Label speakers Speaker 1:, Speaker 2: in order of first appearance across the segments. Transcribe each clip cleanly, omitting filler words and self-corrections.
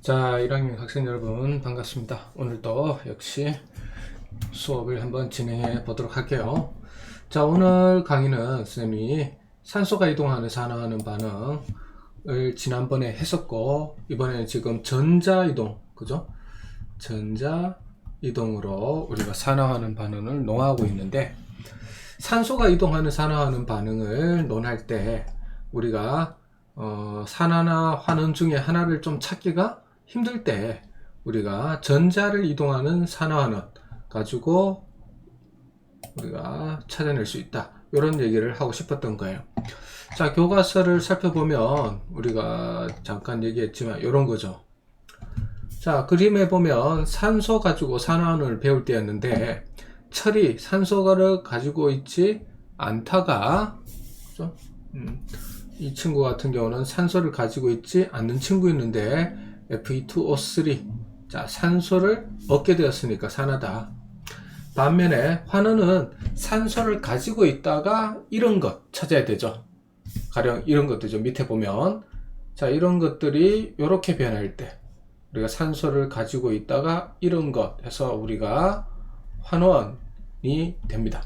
Speaker 1: 자, 1학년 학생 여러분 반갑습니다. 오늘도 역시 수업을 한번 진행해 보도록 할게요. 자, 오늘 강의는 선생님이 산소가 이동하는 산화하는 반응을 지난번에 했었고, 이번에는 지금 전자 이동, 그죠? 전자 이동으로 우리가 산화하는 반응을 논하고 있는데, 산소가 이동하는 산화하는 반응을 논할 때 우리가 산화나 환원 중에 하나를 좀 찾기가 힘들 때 우리가 전자를 이동하는 산화환원 가지고 우리가 찾아낼 수 있다, 이런 얘기를 하고 싶었던 거예요. 자, 교과서를 살펴보면 우리가 잠깐 얘기했지만 이런 거죠. 자, 그림에 보면 산소 가지고 산화환원을 배울 때였는데, 철이 산소를 가지고 있지 않다가, 그죠? 이 친구 같은 경우는 산소를 가지고 있지 않는 친구였는데 Fe2O3, 자, 산소를 얻게 되었으니까 산화다. 반면에 환원은 산소를 가지고 있다가 이런 것 찾아야 되죠. 가령 이런 것들죠. 밑에 보면, 자, 이런 것들이 이렇게 변할 때 우리가 산소를 가지고 있다가 이런 것 해서 우리가 환원이 됩니다.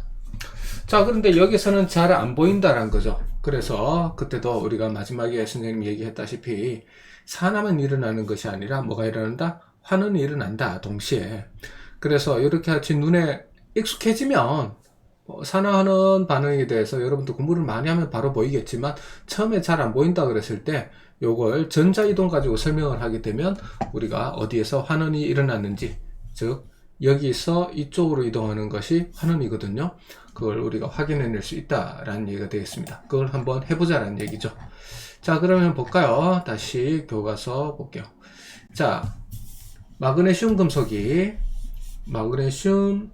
Speaker 1: 자, 그런데 여기서는 잘 안 보인다라는 거죠. 그래서 그때도 우리가 마지막에 선생님이 얘기했다시피 산화만 일어나는 것이 아니라 뭐가 일어난다? 환원이 일어난다, 동시에. 그래서 이렇게 같이 눈에 익숙해지면 산화하는 반응에 대해서 여러분도 공부를 많이 하면 바로 보이겠지만, 처음에 잘 안 보인다 그랬을 때 요걸 전자이동 가지고 설명을 하게 되면 우리가 어디에서 환원이 일어났는지, 즉 여기서 이쪽으로 이동하는 것이 환원이거든요. 그걸 우리가 확인해낼 수 있다라는 얘기가 되겠습니다. 그걸 한번 해보자라는 얘기죠. 자, 그러면 볼까요? 다시 교과서 볼게요. 자, 마그네슘 금속이, 마그네슘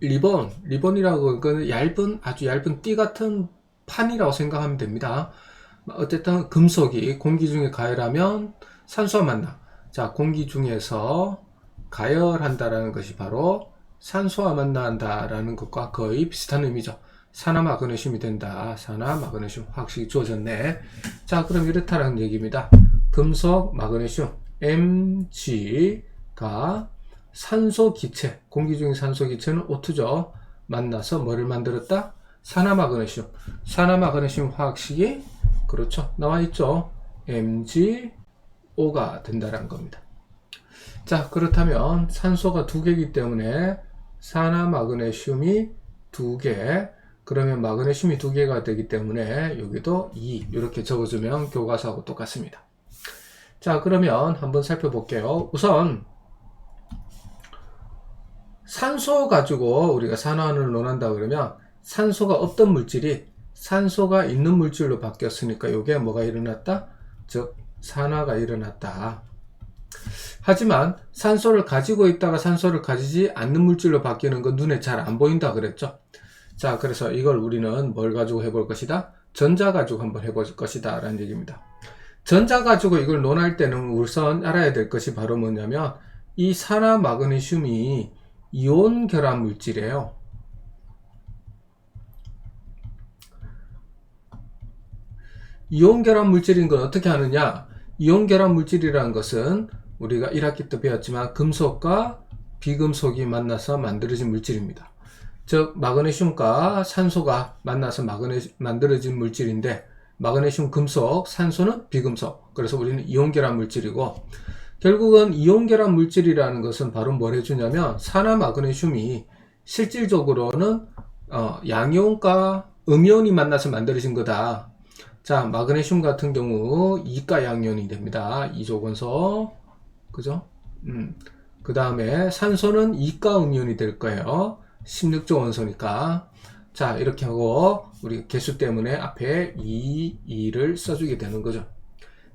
Speaker 1: 리본이라고, 그건 얇은, 아주 얇은 띠 같은 판이라고 생각하면 됩니다. 어쨌든 금속이 공기 중에 가열하면 산소와 만나. 자, 공기 중에서 가열한다라는 것이 바로 산소와 만난다라는 것과 거의 비슷한 의미죠. 산화마그네슘이 된다. 산화마그네슘 화학식이 주어졌네. 자, 그럼 이렇다라는 얘기입니다. 금속 마그네슘 Mg가 산소 기체, 공기 중의 산소 기체는 O2죠. 만나서 뭐를 만들었다? 산화마그네슘. 산화마그네슘 화학식이, 그렇죠, 나와 있죠. MgO가 된다라는 겁니다. 자, 그렇다면 산소가 2개이기 때문에 산화마그네슘이 2개, 그러면 마그네슘이 2개가 되기 때문에 여기도 2 이렇게 적어주면 교과서하고 똑같습니다. 자, 그러면 한번 살펴볼게요. 우선 산소 가지고 우리가 산화환원을 논한다 그러면, 산소가 없던 물질이 산소가 있는 물질로 바뀌었으니까 이게 뭐가 일어났다? 즉 산화가 일어났다. 하지만 산소를 가지고 있다가 산소를 가지지 않는 물질로 바뀌는 건 눈에 잘 안 보인다 그랬죠. 자, 그래서 이걸 우리는 뭘 가지고 해볼 것이다? 전자 가지고 한번 해볼 것이다 라는 얘기입니다. 전자 가지고 이걸 논할 때는 우선 알아야 될 것이 바로 뭐냐면, 이 산화 마그네슘이 이온 결합 물질이에요. 이온 결합 물질인 건 어떻게 하느냐? 이온 결합 물질이라는 것은 우리가 1학기 때 배웠지만 금속과 비금속이 만나서 만들어진 물질입니다. 즉 마그네슘과 산소가 만나서 만들어진 물질인데, 마그네슘 금속, 산소는 비금속. 그래서 우리는 이온 결합 물질이고, 결국은 이온 결합 물질이라는 것은 바로 뭘 해주냐면, 산화 마그네슘이 실질적으로는 양이온과 음이온이 만나서 만들어진 거다. 자, 마그네슘 같은 경우 2가 양이온이 됩니다. 2조건소, 그죠? 그 다음에 산소는 2가 음이온이 될 거예요. 16조 원소니까. 자, 이렇게 하고 우리 개수 때문에 앞에 2를 써주게 되는 거죠.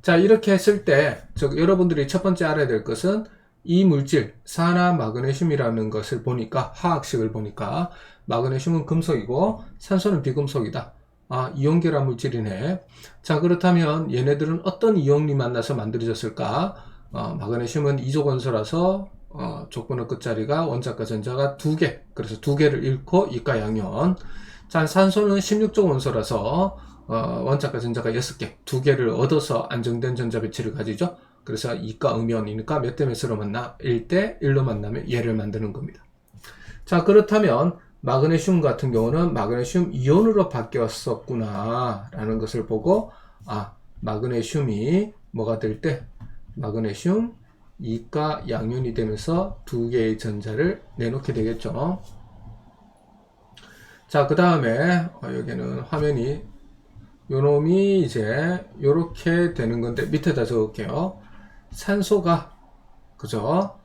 Speaker 1: 자, 이렇게 했을 때, 즉 여러분들이 첫 번째 알아야 될 것은, 이 물질 산화 마그네슘이라는 것을 보니까, 화학식을 보니까 마그네슘은 금속이고 산소는 비금속이다. 아, 이온 결합 물질이네. 자, 그렇다면 얘네들은 어떤 이온이 만나서 만들어졌을까? 마그네슘은 2조건소라서 조건의 끝자리가 원자과 전자가 2개, 그래서 2개를 잃고 2가 양이온. 자, 산소는 16조 원소라서 원자과 전자가 6개, 2개를 얻어서 안정된 전자 배치를 가지죠. 그래서 2가 음연이니까 몇 대 몇으로 만나? 1대 1로 만나면 얘를 만드는 겁니다. 자, 그렇다면 마그네슘 같은 경우는 마그네슘 이온으로 바뀌었었구나 라는 것을 보고, 마그네슘이 뭐가 될 때? 마그네슘 2가 양연이 되면서 두 개의 전자를 내놓게 되겠죠. 자, 그 다음에 여기는 화면이 요놈이 이제 요렇게 되는 건데 밑에다 적을게요. 산소가 그죠?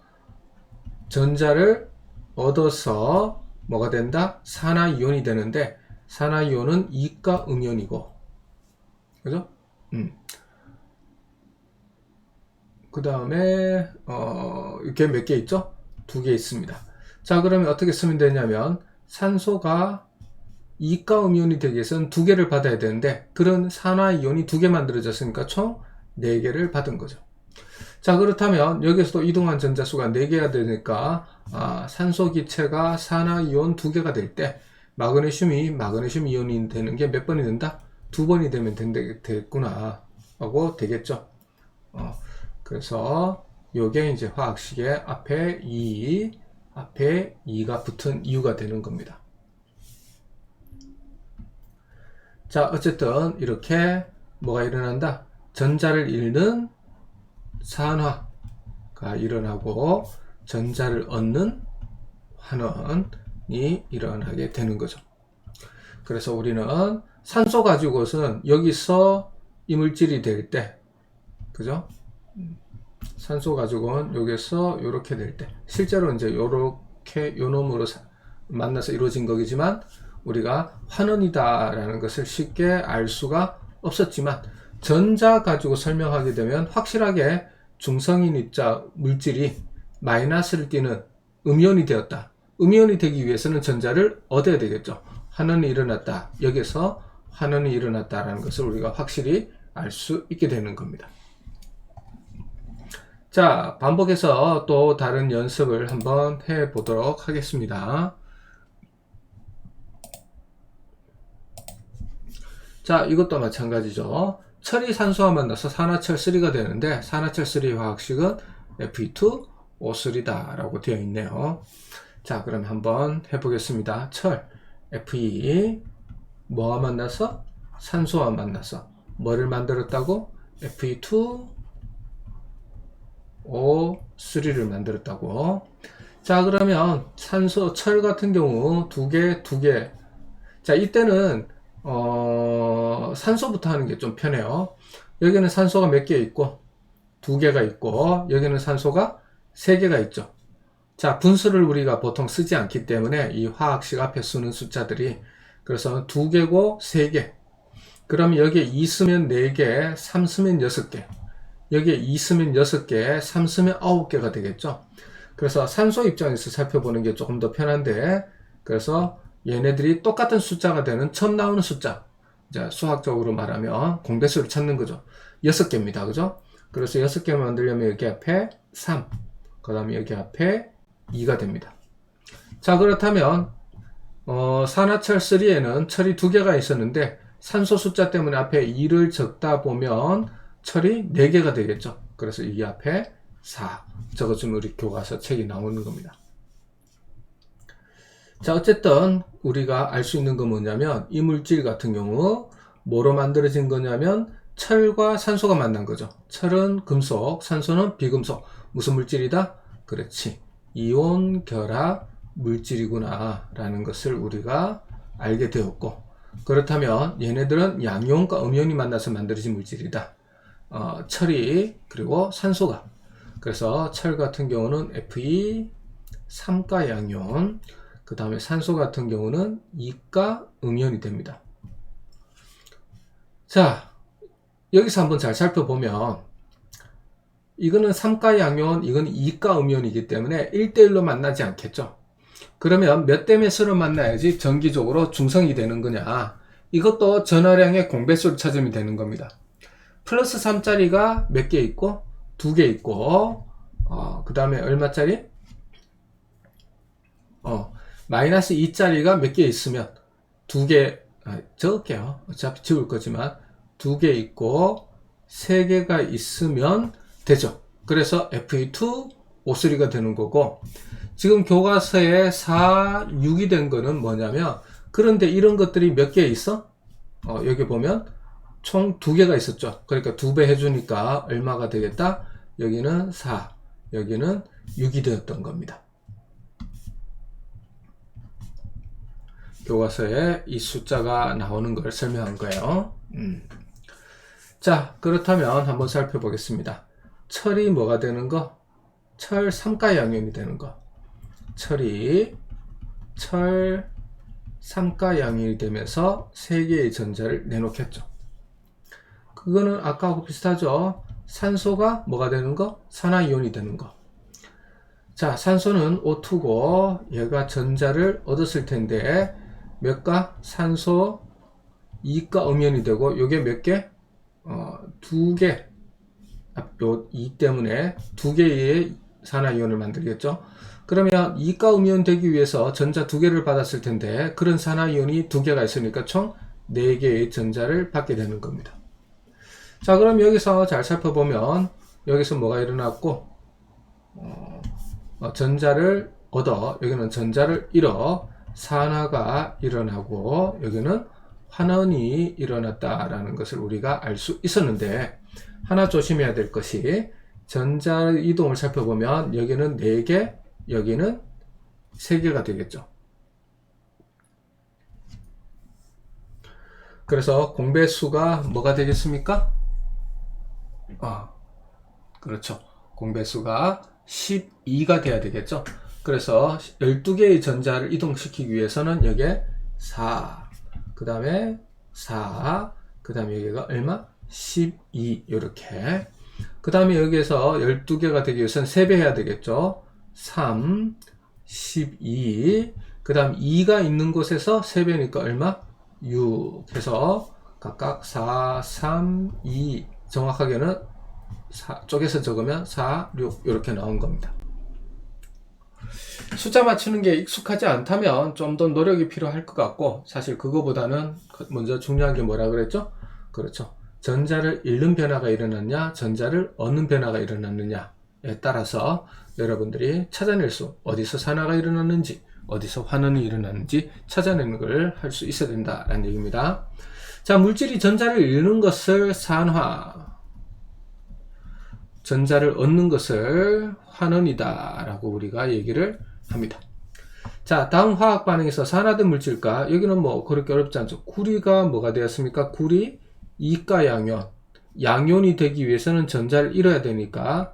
Speaker 1: 전자를 얻어서 뭐가 된다? 산화이온이 되는데 산화이온은 2가 음이온이고 그죠? 그 다음에 이렇게 몇 개 있죠? 2개 있습니다. 자, 그러면 어떻게 쓰면 되냐면 산소가 2가 음이온이 되기 위해서는 2개를 받아야 되는데 그런 산화이온이 2개 만들어졌으니까 총 4개를 받은 거죠. 자, 그렇다면 여기서도 이동한 전자수가 4개가 되니까 산소 기체가 산화이온 2개가 될 때 마그네슘이 마그네슘 이온이 되는 게 몇 번이 된다? 2번이 되면 되겠구나 하고 되겠죠. 그래서 요게 이제 화학식의 앞에 2가 붙은 이유가 되는 겁니다. 자, 어쨌든 이렇게 뭐가 일어난다? 전자를 잃는 산화가 일어나고 전자를 얻는 환원이 일어나게 되는 거죠. 그래서 우리는 산소 가지고는 여기서 이물질이 될 때, 그죠? 산소 가지고는 여기서 이렇게 될 때, 실제로 이제 요렇게 요 놈으로 만나서 이루어진 거겠지만 우리가 환원이다라는 것을 쉽게 알 수가 없었지만 전자 가지고 설명하게 되면 확실하게 중성인 입자 물질이 마이너스를 띠는 음이온이 되었다. 음이온이 되기 위해서는 전자를 얻어야 되겠죠. 환원이 일어났다. 여기서 환원이 일어났다라는 것을 우리가 확실히 알 수 있게 되는 겁니다. 자, 반복해서 또 다른 연습을 한번 해 보도록 하겠습니다. 자, 이것도 마찬가지죠. 철이 산소와 만나서 산화철3가 되는데 산화철3 화학식은 Fe2O3다 라고 되어 있네요. 자, 그럼 한번 해보겠습니다. 철 Fe 뭐와 만나서? 산소와 만나서 뭐를 만들었다고? Fe2O3를 만들었다고. 자, 그러면 산소, 철 같은 경우 두 개. 자, 이때는 산소부터 하는 게 좀 편해요. 여기는 산소가 몇 개 있고 2개가 있고 여기는 산소가 3개가 있죠. 자, 분수를 우리가 보통 쓰지 않기 때문에 이 화학식 앞에 쓰는 숫자들이 그래서 2개고 3개. 그럼 여기에 2 쓰면 4개, 3 쓰면 6개. 여기에 2 쓰면 6개, 3 쓰면 9개가 되겠죠. 그래서 산소 입장에서 살펴보는 게 조금 더 편한데 그래서 얘네들이 똑같은 숫자가 되는 처음 나오는 숫자. 이제 수학적으로 말하면 공배수를 찾는 거죠. 6개입니다. 그죠? 그래서 6개 만들려면 여기 앞에 3, 그 다음에 여기 앞에 2가 됩니다. 자, 그렇다면 산화철 3에는 철이 2개가 있었는데 산소 숫자 때문에 앞에 2를 적다 보면 철이 4개가 되겠죠. 그래서 이 앞에 4 적어주면 우리 교과서 책이 나오는 겁니다. 자, 어쨌든 우리가 알 수 있는 건 뭐냐면 이 물질 같은 경우 뭐로 만들어진 거냐면 철과 산소가 만난 거죠. 철은 금속, 산소는 비금속. 무슨 물질이다? 그렇지. 이온 결합 물질이구나 라는 것을 우리가 알게 되었고 그렇다면 얘네들은 양이온과 음이온이 만나서 만들어진 물질이다. 철이 그리고 산소가 그래서 철 같은 경우는 Fe 3가 양이온 그 다음에 산소 같은 경우는 2가 음이온이 됩니다. 자, 여기서 한번 잘 살펴보면 이거는 3가 양이온, 이건 2가 음이온이기 때문에 1대1로 만나지 않겠죠. 그러면 몇 대 몇으로 만나야지 정기적으로 중성이 되는 거냐. 이것도 전하량의 공배수를 찾으면 되는 겁니다. 플러스 3짜리가 몇 개 있고 2개 있고 그 다음에 얼마짜리? 마이너스 2짜리가 몇 개 있으면 2개 적을게요. 어차피 지울 거지만 2개 있고 3개가 있으면 되죠. 그래서 Fe2O3가 되는 거고, 지금 교과서에 4, 6이 된 거는 뭐냐면, 그런데 이런 것들이 몇 개 있어? 여기 보면 총 2개가 있었죠. 그러니까 2배 해주니까 얼마가 되겠다? 여기는 4, 여기는 6이 되었던 겁니다. 교과서에 이 숫자가 나오는 걸 설명한 거예요. 자, 그렇다면 한번 살펴보겠습니다. 철이 뭐가 되는 거? 철 3가 양연이 되는 거. 철이 철 3가 양연이 되면서 3개의 전자를 내놓겠죠. 그거는 아까하고 비슷하죠. 산소가 뭐가 되는 거? 산화이온이 되는 거. 자, 산소는 O2고 얘가 전자를 얻었을 텐데 몇 가? 산소 2가 음연이 되고 요게 몇 개? 2개. 요 2 때문에 2개의 산화이온을 만들겠죠. 그러면 2가 음이온 되기 위해서 전자 2개를 받았을 텐데 그런 산화이온이 2개가 있으니까 총 4개의 전자를 받게 되는 겁니다. 자, 그럼 여기서 잘 살펴보면 여기서 뭐가 일어났고 전자를 얻어 여기는 전자를 잃어 산화가 일어나고 여기는 환원이 일어났다라는 것을 우리가 알 수 있었는데 하나 조심해야 될 것이 전자 이동을 살펴보면 여기는 4개, 여기는 3개가 되겠죠. 그래서 공배수가 뭐가 되겠습니까? 그렇죠. 공배수가 12가 돼야 되겠죠. 그래서 12개의 전자를 이동시키기 위해서는 여기에 4, 그 다음에 4, 그 다음에 여기가 얼마? 12 이렇게. 그 다음에 여기에서 12개가 되기 위해서는 3배 해야 되겠죠. 3, 12, 그 다음 2가 있는 곳에서 3배니까 얼마? 6 해서 각각 4, 3, 2 정확하게는 4, 쪽에서 적으면 4, 6 이렇게 나온 겁니다. 숫자 맞추는 게 익숙하지 않다면 좀 더 노력이 필요할 것 같고 사실 그거보다는 먼저 중요한 게 뭐라 그랬죠? 그렇죠. 전자를 잃는 변화가 일어났냐 전자를 얻는 변화가 일어났느냐에 따라서 여러분들이 찾아낼 수 어디서 산화가 일어났는지 어디서 환원이 일어났는지 찾아내는 걸 할 수 있어야 된다라는 얘기입니다. 자, 물질이 전자를 잃는 것을 산화, 전자를 얻는 것을 환원이다 라고 우리가 얘기를 합니다. 자, 다음 화학 반응에서 산화된 물질과 여기는 뭐 그렇게 어렵지 않죠. 구리가 뭐가 되었습니까? 구리 2가 양연, 양연이 되기 위해서는 전자를 잃어야 되니까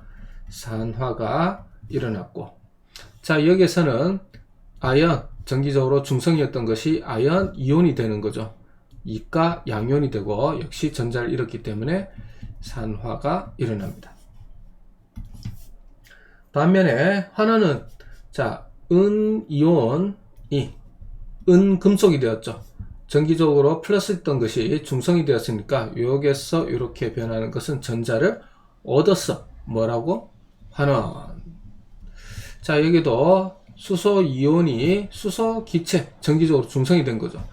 Speaker 1: 산화가 일어났고, 자, 여기에서는 아연, 전기적으로 중성이었던 것이 아연 이온이 되는 거죠. 2가 양연이 되고 역시 전자를 잃었기 때문에 산화가 일어납니다. 반면에 환원은 자, 은이온이 은금속이 되었죠. 전기적으로 플러스였던 것이 중성이 되었으니까 여기에서 이렇게 변하는 것은 전자를 얻었어. 뭐라고? 환원. 자, 여기도 수소 이온이 수소 기체 전기적으로 중성이 된 거죠.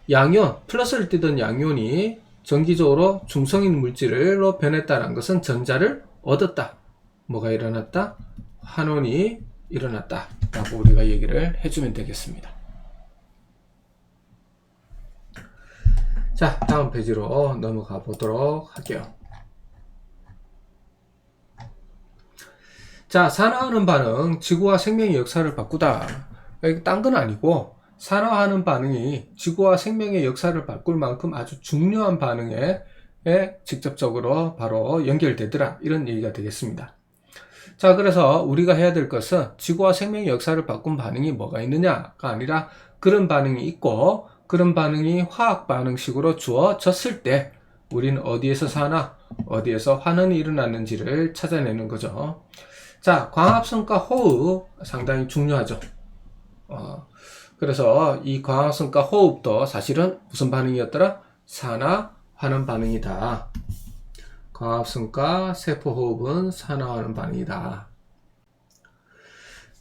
Speaker 1: 양이온 플러스를 띠던 양이온이 전기적으로 중성인 물질로 변했다는 것은 전자를 얻었다. 뭐가 일어났다? 환원이 일어났다 라고 우리가 얘기를 해주면 되겠습니다. 자, 다음 페이지로 넘어가 보도록 할게요. 자, 산화하는 반응, 지구와 생명의 역사를 바꾸다. 딴 건 아니고 산화하는 반응이 지구와 생명의 역사를 바꿀 만큼 아주 중요한 반응에 직접적으로 바로 연결되더라, 이런 얘기가 되겠습니다. 자, 그래서 우리가 해야 될 것은 지구와 생명의 역사를 바꾼 반응이 뭐가 있느냐가 아니라 그런 반응이 있고 그런 반응이 화학 반응식으로 주어졌을 때 우리는 어디에서 산화, 어디에서 환원이 일어났는지를 찾아내는 거죠. 자, 광합성과 호흡 상당히 중요하죠. 그래서 이 광합성과 호흡도 사실은 무슨 반응이었더라? 산화, 환원 반응이다. 광합성과 세포호흡은 산화하는 반응이다.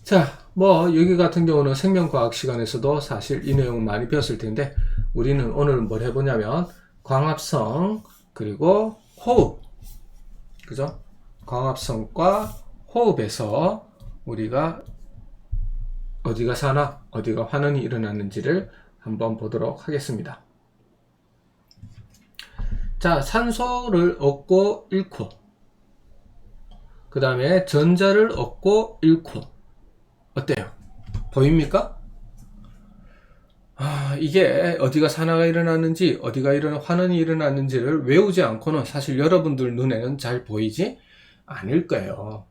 Speaker 1: 자, 뭐 여기 같은 경우는 생명과학 시간에서도 사실 이 내용 많이 배웠을 텐데 우리는 오늘 뭘 해보냐면 광합성 그리고 호흡, 그죠? 광합성과 호흡에서 우리가 어디가 산화, 어디가 환원이 일어났는지를 한번 보도록 하겠습니다. 자, 산소를 얻고 잃고, 그 다음에 전자를 얻고 잃고, 어때요? 보입니까? 이게 어디가 산화가 일어났는지, 어디가 환원이 일어났는지를 외우지 않고는 사실 여러분들 눈에는 잘 보이지 않을 거예요.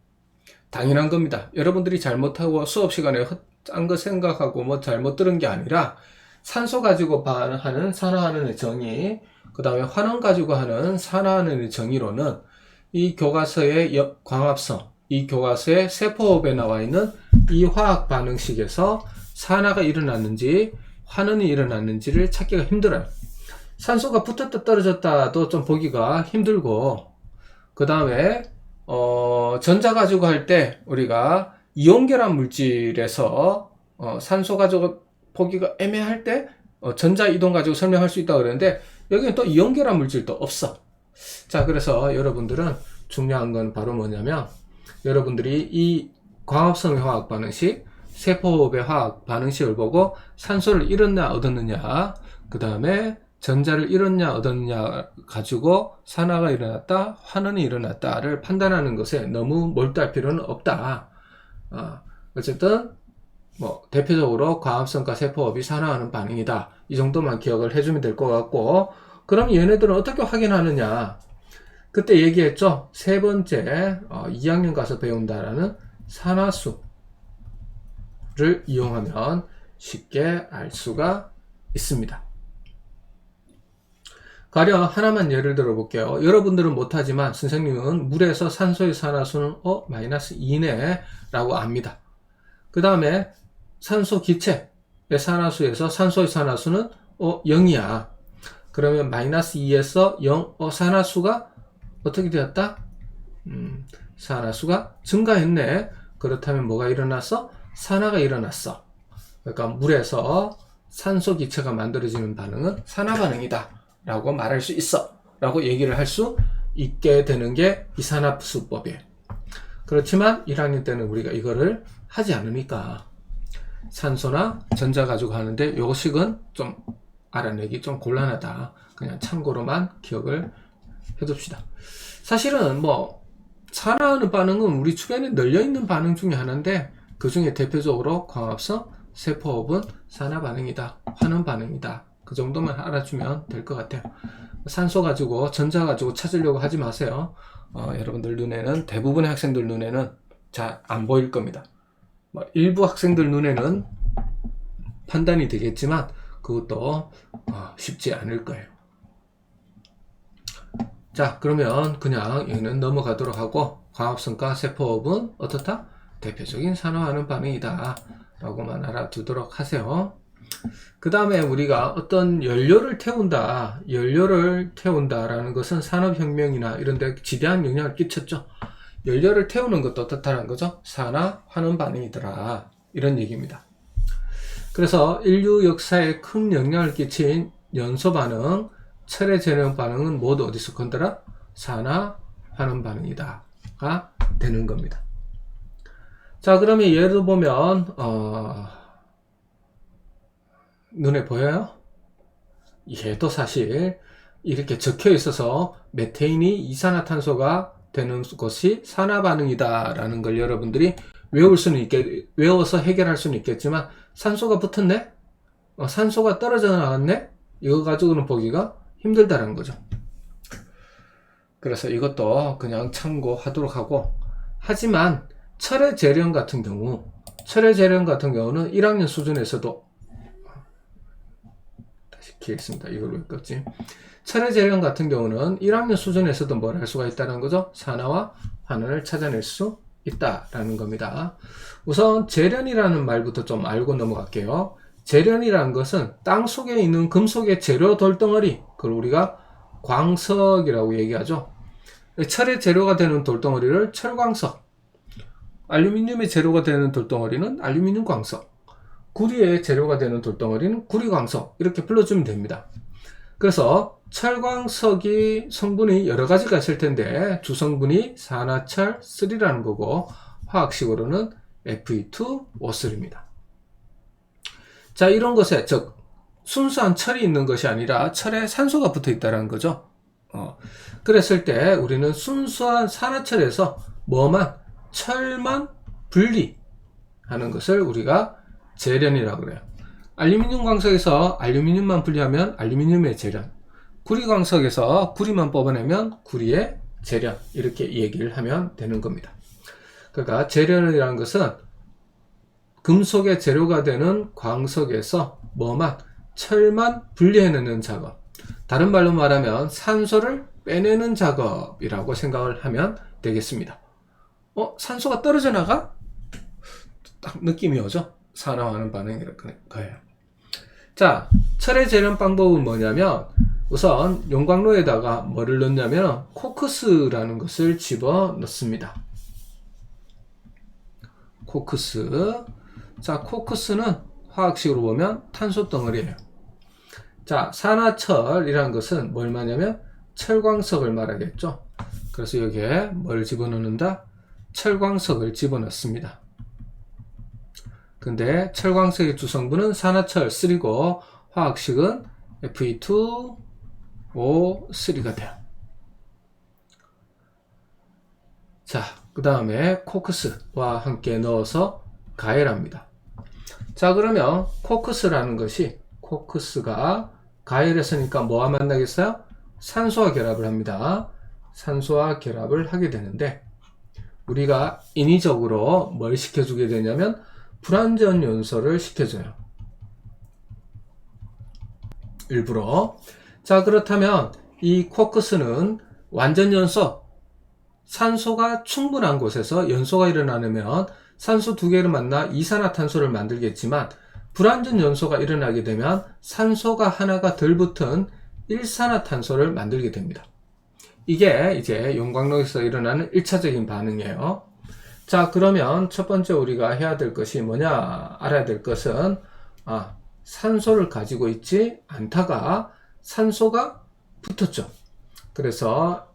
Speaker 1: 당연한 겁니다. 여러분들이 잘못하고 수업 시간에 딴 거 생각하고 뭐 잘못 들은 게 아니라 산소 가지고 하는 산화하는 정의, 그 다음에 환원 가지고 하는 산화하는 정의로는 이 교과서의 광합성, 이 교과서의 세포호흡에 나와 있는 이 화학 반응식에서 산화가 일어났는지 환원이 일어났는지를 찾기가 힘들어요. 산소가 붙었다 떨어졌다도 좀 보기가 힘들고, 그 다음에 전자 가지고 할 때 우리가 이온결합 물질에서 산소 가지고 보기가 애매할 때 전자 이동 가지고 설명할 수 있다고 그러는데, 여기는 또 이온결합 물질도 없어. 자, 그래서 여러분들은 중요한 건 바로 뭐냐면, 여러분들이 이 광합성의 화학 반응식, 세포호흡의 화학 반응식을 보고 산소를 잃었냐 얻었느냐, 그 다음에 전자를 잃었냐 얻었느냐 가지고 산화가 일어났다, 환원이 일어났다를 판단하는 것에 너무 몰두할 필요는 없다. 어쨌든 뭐 대표적으로 광합성과 세포호흡이 산화하는 반응이다, 이 정도만 기억을 해주면 될 것 같고, 그럼 얘네들은 어떻게 확인하느냐, 그때 얘기했죠. 세 번째 2학년 가서 배운다라는 산화수를 이용하면 쉽게 알 수가 있습니다. 가령 하나만 예를 들어 볼게요. 여러분들은 못하지만 선생님은 물에서 산소의 산화수는 마이너스 2네 라고 압니다. 그 다음에 산소 기체의 산화수에서 산소의 산화수는 0이야. 그러면 마이너스 2에서 0, 산화수가 어떻게 되었다? 산화수가 증가했네. 그렇다면 뭐가 일어났어? 산화가 일어났어. 그러니까 물에서 산소 기체가 만들어지는 반응은 산화 반응이다 라고 말할 수 있어 라고 얘기를 할 수 있게 되는 게 이산화수법이에요. 그렇지만 1학년 때는 우리가 이거를 하지 않으니까 산소나 전자 가지고 하는데 요식은 좀 알아내기 좀 곤란하다. 그냥 참고로만 기억을 해둡시다. 사실은 뭐 산화하는 반응은 우리 주변에 널려있는 반응 중에 하나인데, 그 중에 대표적으로 광합성, 세포호흡은 산화 반응이다, 환원 반응이다, 그 정도만 알아주면 될 것 같아요. 산소 가지고 전자 가지고 찾으려고 하지 마세요. 여러분들 눈에는, 대부분의 학생들 눈에는 잘 안 보일 겁니다. 일부 학생들 눈에는 판단이 되겠지만 그것도 쉽지 않을 거예요. 자, 그러면 그냥 여기는 넘어가도록 하고, 광합성과 세포호흡은 어떻다? 대표적인 산화하는 반응이다 라고만 알아두도록 하세요. 그 다음에 우리가 어떤 연료를 태운다라는 것은 산업혁명이나 이런 데 지대한 영향을 끼쳤죠. 연료를 태우는 것도 어떻다는 거죠? 산화, 환원 반응이더라, 이런 얘기입니다. 그래서 인류 역사에 큰 영향을 끼친 연소 반응, 철의 재련 반응은 모두 어디서 건드라? 산화, 환원 반응이다가 되는 겁니다. 자, 그러면 예를 보면 눈에 보여요? 얘도 사실 이렇게 적혀 있어서 메테인이 이산화탄소가 되는 것이 산화 반응이다 라는 걸 여러분들이 외워서 해결할 수는 있겠지만, 산소가 붙었네? 산소가 떨어져 나갔네? 이거 가지고는 보기가 힘들다는 거죠. 그래서 이것도 그냥 참고하도록 하고, 하지만 철의 재련 같은 경우는 1학년 수준에서도, 다시 기했습니다. 이걸 왜 껐지? 철의 재련 같은 경우는 1학년 수준에서도 뭘 할 수가 있다는 거죠? 산화와 환원을 찾아낼 수 있다라는 겁니다. 우선 재련이라는 말부터 좀 알고 넘어갈게요. 재련이라는 것은 땅 속에 있는 금속의 재료 돌덩어리, 그걸 우리가 광석이라고 얘기하죠. 철의 재료가 되는 돌덩어리를 철광석, 알루미늄의 재료가 되는 돌덩어리는 알루미늄 광석, 구리의 재료가 되는 돌덩어리는 구리광석, 이렇게 불러주면 됩니다. 그래서 철광석이 성분이 여러 가지가 있을 텐데 주성분이 산화철3라는 거고 화학식으로는 Fe2O3입니다. 자, 이런 것에 즉 순수한 철이 있는 것이 아니라 철에 산소가 붙어 있다는 거죠. 그랬을 때 우리는 순수한 산화철에서 철만 분리하는 것을 우리가 재련이라고 그래요. 알루미늄 광석에서 알루미늄만 분리하면 알루미늄의 재련, 구리 광석에서 구리만 뽑아내면 구리의 재련, 이렇게 얘기를 하면 되는 겁니다. 그러니까 재련이라는 것은 금속의 재료가 되는 광석에서 철만 분리해내는 작업, 다른 말로 말하면 산소를 빼내는 작업이라고 생각을 하면 되겠습니다. 산소가 떨어져 나가? 딱 느낌이 오죠? 산화하는 반응일 거예요. 자, 철의 재련 방법은 뭐냐면 우선 용광로에다가 뭐를 넣냐면 코크스라는 것을 집어 넣습니다. 코크스. 자, 코크스는 화학식으로 보면 탄소 덩어리예요. 자, 산화철이라는 것은 뭘 말하냐면 철광석을 말하겠죠. 그래서 여기에 뭘 집어넣는다? 철광석을 집어넣습니다. 근데 철광석의 주성분은 산화철3고 화학식은 Fe2O3가 돼요. 자, 그 다음에 코크스와 함께 넣어서 가열합니다. 자, 그러면 코크스가 가열했으니까 뭐와 만나겠어요? 산소와 결합을 합니다. 산소와 결합을 하게 되는데 우리가 인위적으로 뭘 시켜주게 되냐면 불완전 연소를 시켜줘요. 일부러. 자, 그렇다면 이 코크스는 완전 연소, 산소가 충분한 곳에서 연소가 일어나면 산소 두 개를 만나 이산화탄소를 만들겠지만 불완전 연소가 일어나게 되면 산소가 하나가 덜 붙은 일산화탄소를 만들게 됩니다. 이게 이제 용광로에서 일어나는 1차적인 반응이에요. 자, 그러면 첫 번째 우리가 해야 될 것이 뭐냐? 알아야 될 것은 산소를 가지고 있지 않다가 산소가 붙었죠. 그래서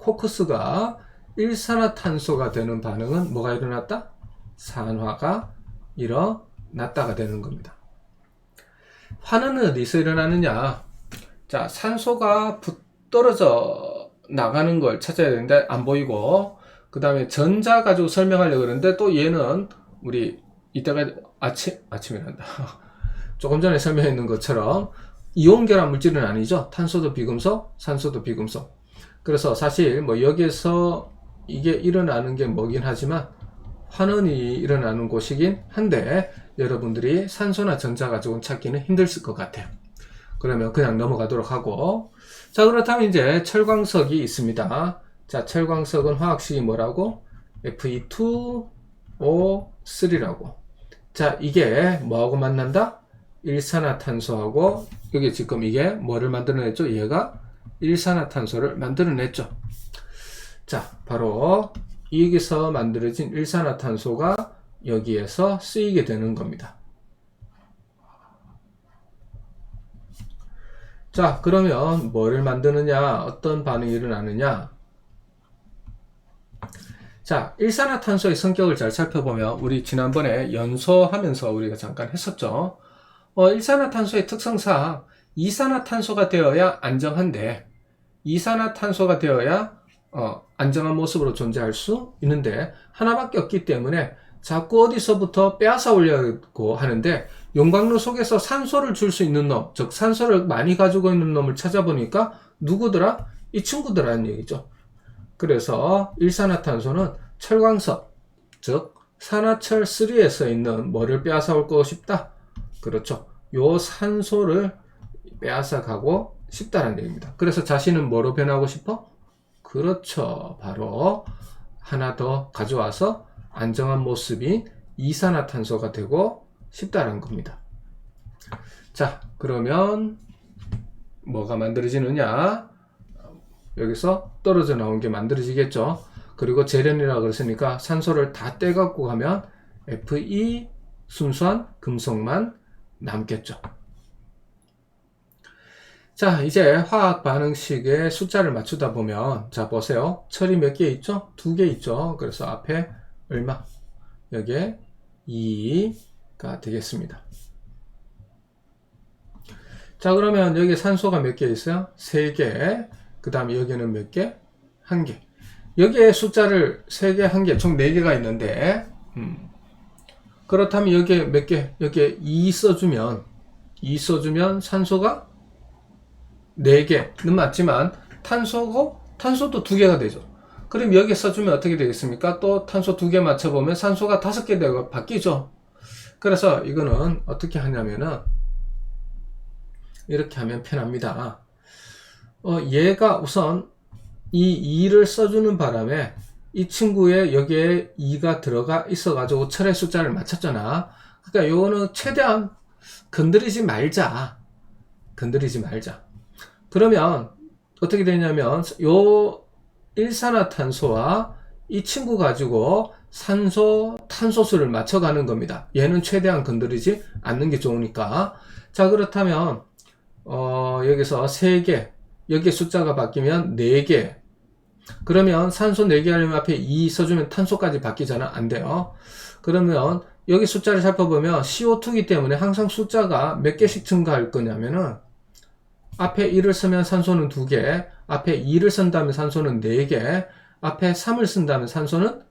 Speaker 1: 코크스가 일산화탄소가 되는 반응은 뭐가 일어났다? 산화가 일어났다가 되는 겁니다. 화는 어디서 일어나느냐? 자, 산소가 떨어져 나가는 걸 찾아야 되는데 안 보이고, 그 다음에 전자 가지고 설명하려고 그러는데 또 얘는 우리 이따가 아침이란다. 조금 전에 설명했는 것처럼 이온 결합 물질은 아니죠. 탄소도 비금속, 산소도 비금속. 그래서 사실 여기에서 이게 일어나는 게 뭐긴 하지만 환원이 일어나는 곳이긴 한데 여러분들이 산소나 전자 가지고는 찾기는 힘들 것 같아요. 그러면 그냥 넘어가도록 하고, 자, 그렇다면 이제 철광석이 있습니다. 자, 철광석은 화학식이 뭐라고? Fe2O3라고. 자, 이게 뭐하고 만난다? 일산화탄소하고, 여기 지금 이게 뭐를 만들어냈죠? 얘가 일산화탄소를 만들어냈죠. 자, 바로 여기서 만들어진 일산화탄소가 여기에서 쓰이게 되는 겁니다. 자, 그러면 뭐를 만드느냐? 어떤 반응이 일어나느냐? 자, 일산화탄소의 성격을 잘 살펴보면 우리 지난번에 연소하면서 우리가 잠깐 했었죠. 일산화탄소의 특성상 이산화탄소가 되어야 안정한데 이산화탄소가 되어야 안정한 모습으로 존재할 수 있는데 하나밖에 없기 때문에 자꾸 어디서부터 빼앗아 오려고 하는데 용광로 속에서 산소를 줄 수 있는 놈, 즉 산소를 많이 가지고 있는 놈을 찾아보니까 누구더라? 이 친구들이라는 얘기죠. 그래서 일산화탄소는 철광석, 즉 산화철3에서 있는 뭐를 빼앗아 오고 싶다? 그렇죠. 요 산소를 빼앗아 가고 싶다는 얘기입니다. 그래서 자신은 뭐로 변하고 싶어? 그렇죠. 바로 하나 더 가져와서 안정한 모습인 이산화탄소가 되고 싶다는 겁니다. 자, 그러면 뭐가 만들어지느냐? 여기서 떨어져 나온 게 만들어지겠죠. 그리고 재련이라고 그랬으니까 산소를 다 떼갖고 가면 Fe 순수한 금속만 남겠죠. 자, 이제 화학 반응식의 숫자를 맞추다 보면, 자, 보세요. 철이 몇 개 있죠? 2개 있죠? 그래서 앞에 얼마? 여기에 2가 되겠습니다. 자, 그러면 여기 산소가 몇 개 있어요? 3개. 그 다음에 여기는 몇 개? 1개. 여기에 숫자를 3개, 1개, 총 4개가 있는데, 그렇다면 여기에 몇 개? 여기에 2 써주면 산소가 4개는 맞지만 탄소도 2개가 되죠. 그럼 여기 써주면 어떻게 되겠습니까? 또 탄소 2개 맞춰보면 산소가 5개 되고 바뀌죠. 그래서 이거는 어떻게 하냐면은 이렇게 하면 편합니다. 얘가 우선 이 2를 써주는 바람에 이 친구의 여기에 2가 들어가 있어가지고 철의 숫자를 맞췄잖아. 그러니까 요거는 최대한 건드리지 말자. 그러면 어떻게 되냐면 요 일산화탄소와 이 친구 가지고 산소, 탄소수를 맞춰가는 겁니다. 얘는 최대한 건드리지 않는 게 좋으니까. 자, 그렇다면 여기서 3개, 여기에 숫자가 바뀌면 4개. 그러면 산소 4개 하려면 앞에 2 써주면 탄소까지 바뀌잖아. 안 돼요. 그러면 여기 숫자를 살펴보면 CO2이기 때문에 항상 숫자가 몇 개씩 증가할 거냐면은 앞에 1을 쓰면 산소는 2개, 앞에 2를 쓴다면 산소는 4개, 앞에 3을 쓴다면 산소는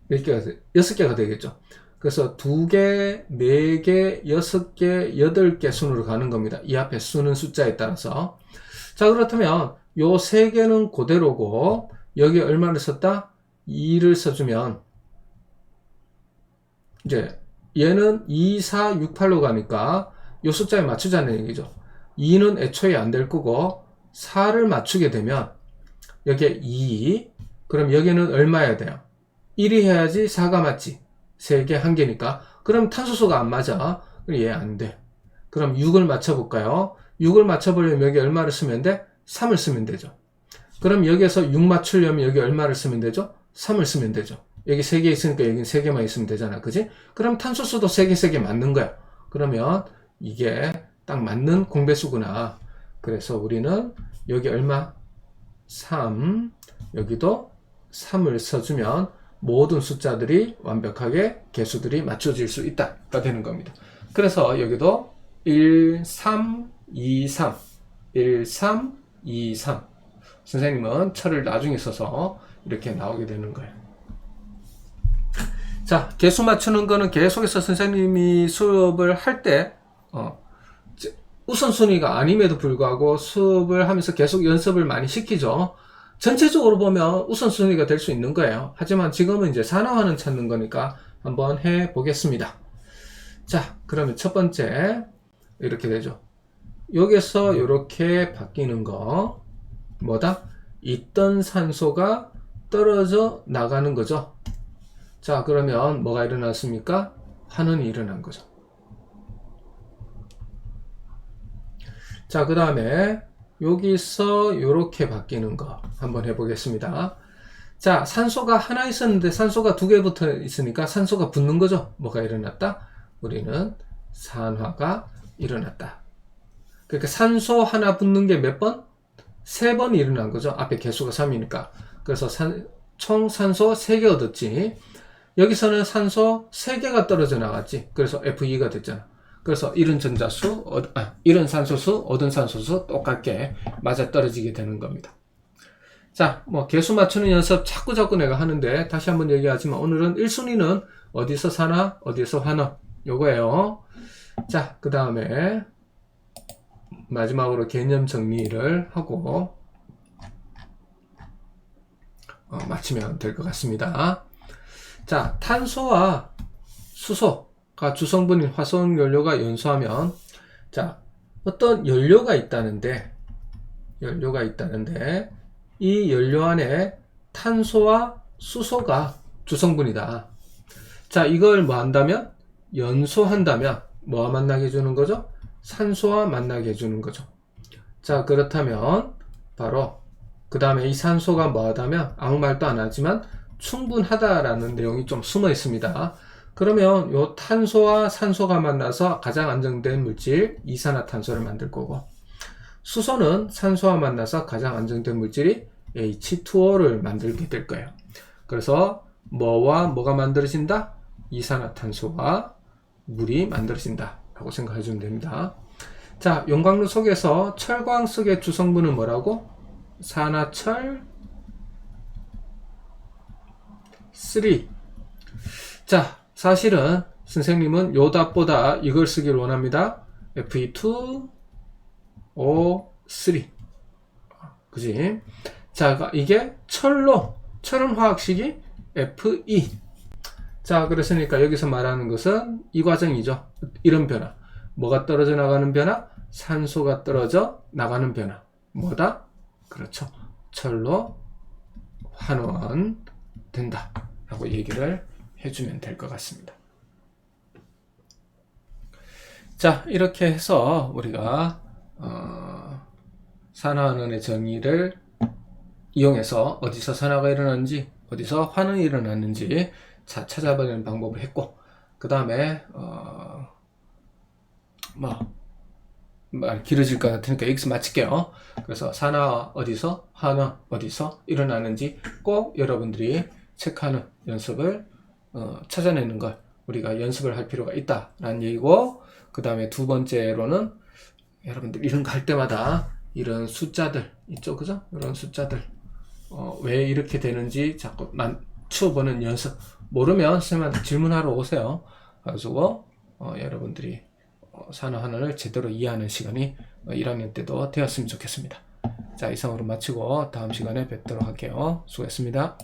Speaker 1: 몇 개가 6개가 되겠죠. 그래서 2개, 4개, 6개, 8개 순으로 가는 겁니다. 이 앞에 수는 숫자에 따라서. 자, 그렇다면 요 3개는 그대로고 여기 얼마를 썼다? 2를 써주면 이제 얘는 2, 4, 6, 8로 가니까 요 숫자에 맞추자는 얘기죠. 2는 애초에 안 될 거고 4를 맞추게 되면 여기에 2, 그럼 여기는 얼마여야 돼요? 1이 해야지 4가 맞지. 3개, 1개니까. 그럼 탄소수가 안 맞아. 얘 안 돼. 그럼 6을 맞춰볼까요? 6을 맞춰보려면 여기 얼마를 쓰면 돼? 3을 쓰면 되죠. 그럼 여기에서 6 맞추려면 여기 얼마를 쓰면 되죠? 3을 쓰면 되죠. 여기 3개 있으니까 여기는 3개만 있으면 되잖아. 그지? 그럼 탄소수도 3개 맞는 거야. 그러면 이게 딱 맞는 공배수구나. 그래서 우리는 여기 얼마? 3, 여기도 3을 써주면 모든 숫자들이 완벽하게 개수들이 맞춰질 수 있다가 되는 겁니다. 그래서 여기도 1, 3, 2, 3, 1, 3, 2, 3. 선생님은 철을 나중에 써서 이렇게 나오게 되는 거예요. 자, 개수 맞추는 거는 계속해서 선생님이 수업을 할 때 우선순위가 아님에도 불구하고 수업을 하면서 계속 연습을 많이 시키죠. 전체적으로 보면 우선순위가 될 수 있는 거예요. 하지만 지금은 이제 산화환원 찾는 거니까 한번 해 보겠습니다. 자, 그러면 첫 번째 이렇게 되죠. 여기서 이렇게 바뀌는 거 뭐다? 있던 산소가 떨어져 나가는 거죠. 자, 그러면 뭐가 일어났습니까? 환원이 일어난 거죠. 자, 그 다음에 여기서 이렇게 바뀌는 거 한번 해보겠습니다. 자, 산소가 하나 있었는데 산소가 2개 붙어 있으니까 산소가 붙는 거죠. 뭐가 일어났다? 우리는 산화가 일어났다. 그러니까 산소 하나 붙는 게 몇 번? 3번 일어난 거죠. 앞에 개수가 3이니까. 그래서 총 산소 3개 얻었지. 여기서는 산소 3개가 떨어져 나갔지. 그래서 F2가 됐잖아. 그래서 이런 전자수, 이런 산소수, 얻은 산소수 똑같게 맞아 떨어지게 되는 겁니다. 자, 뭐 개수 맞추는 연습 자꾸 내가 하는데 다시 한번 얘기하지만 오늘은 1순위는 어디서 산화, 어디서 환원 요거예요. 자, 그 다음에 마지막으로 개념 정리를 하고 마치면 될 것 같습니다. 자, 탄소와 수소가 주성분인 화석연료가 연소하면 자, 어떤 연료가 있다는데 이 연료 안에 탄소와 수소가 주성분이다. 자, 이걸 뭐 한다면? 연소한다면 뭐와 만나게 해주는 거죠? 산소와 만나게 해주는 거죠. 자, 그렇다면 바로 그 다음에 이 산소가 뭐 하다면 아무 말도 안 하지만 충분하다라는 내용이 좀 숨어 있습니다. 그러면 요 탄소와 산소가 만나서 가장 안정된 물질 이산화탄소를 만들 거고, 수소는 산소와 만나서 가장 안정된 물질이 H2O를 만들게 될 거예요. 그래서 뭐와 뭐가 만들어진다? 이산화탄소와 물이 만들어진다 라고 생각해 주면 됩니다. 자, 용광로 속에서 철광 속의 주성분은 뭐라고? 산화철 3. 자, 사실은 선생님은 요 답보다 이걸 쓰기를 원합니다. Fe2O3. 그지? 자, 이게 철은 화학식이 Fe. 자, 그랬으니까 여기서 말하는 것은 이 과정이죠. 이런 변화. 뭐가 떨어져 나가는 변화? 산소가 떨어져 나가는 변화. 뭐다? 그렇죠. 철로 환원 된다 라고 얘기를 해주면 될 것 같습니다. 자, 이렇게 해서 우리가 산화환원의 정의를 이용해서 어디서 산화가 일어나는지, 어디서 환원이 일어났는지 찾아보는 방법을 했고, 그 다음에 말 길어질 것 같으니까 여기서 마칠게요. 그래서 산화 어디서, 환원 어디서 일어나는지 꼭 여러분들이 체크하는 연습을 찾아내는 걸 우리가 연습을 할 필요가 있다라는 얘기고, 그 다음에 두 번째로는 여러분들 이런 거 할 때마다 이런 숫자들 있죠, 그죠? 이런 숫자들 왜 이렇게 되는지 자꾸 맞춰보는 연습. 모르면 선생님한테 질문하러 오세요. 가지고 여러분들이 산화환원을 제대로 이해하는 시간이 1학년 때도 되었으면 좋겠습니다. 자, 이상으로 마치고 다음 시간에 뵙도록 할게요. 수고했습니다.